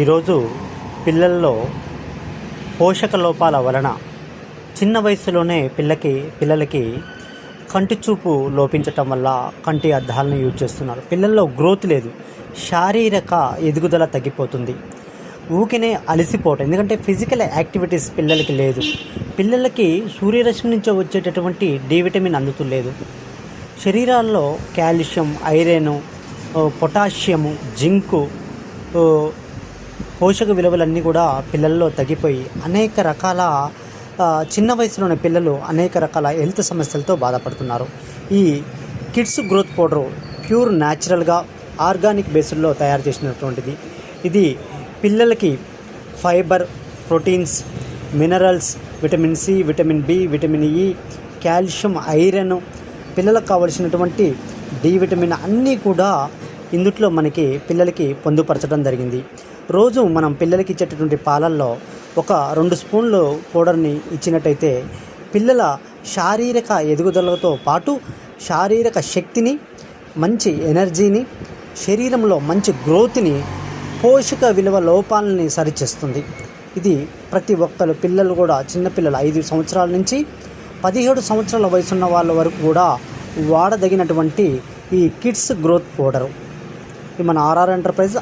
ఈరోజు పిల్లల్లో పోషక లోపాల వలన చిన్న వయసులోనే పిల్లలకి కంటి చూపు లోపించటం వల్ల కంటి అద్దాలను యూజ్ చేస్తున్నారు. పిల్లల్లో గ్రోత్ లేదు, శారీరక ఎదుగుదల తగ్గిపోతుంది, ఊకినే అలసిపోవటం. ఎందుకంటే ఫిజికల్ యాక్టివిటీస్ పిల్లలకి లేదు. పిల్లలకి సూర్యరశ్మి నుంచి వచ్చేటటువంటి డి విటమిన్ అందుతులేదు. శరీరాల్లో కాల్షియం, ఐరన్, పొటాషియము, జింకు పోషక విలువలన్నీ కూడా పిల్లల్లో తగ్గిపోయి అనేక రకాల చిన్న వయసులోని పిల్లలు అనేక రకాల హెల్త్ సమస్యలతో బాధపడుతున్నారు. ఈ కిడ్స్ గ్రోత్ పౌడరు ప్యూర్ న్యాచురల్గా ఆర్గానిక్ బేస్లో తయారు చేసినటువంటిది. ఇది పిల్లలకి fibre, proteins, minerals, vitamin C, vitamin B, vitamin E, calcium, iron, పిల్లలకు కావలసినటువంటి డి విటమిన్ అన్నీ కూడా ఇందుట్లో మనకి పిల్లలకి పొందుపరచడం జరిగింది. రోజు మనం పిల్లలకి ఇచ్చేటటువంటి పాలల్లో ఒక 2 స్పూన్లు పౌడర్ని ఇచ్చినట్టయితే పిల్లల శారీరక ఎదుగుదలతో పాటు శారీరక శక్తిని, మంచి ఎనర్జీని, శరీరంలో మంచి గ్రోత్ని, పోషక విలువ లోపాలని సరిచేస్తుంది. ఇది ప్రతి ఒక్కరు పిల్లలు కూడా, చిన్నపిల్లలు 5 సంవత్సరాల నుంచి 17 సంవత్సరాల వయసున్న వాళ్ళ వరకు కూడా వాడదగినటువంటి ఈ కిడ్స్ గ్రోత్ పౌడరు. ఇది మన ఆర్ఆర్ ఎంటర్ప్రైజ్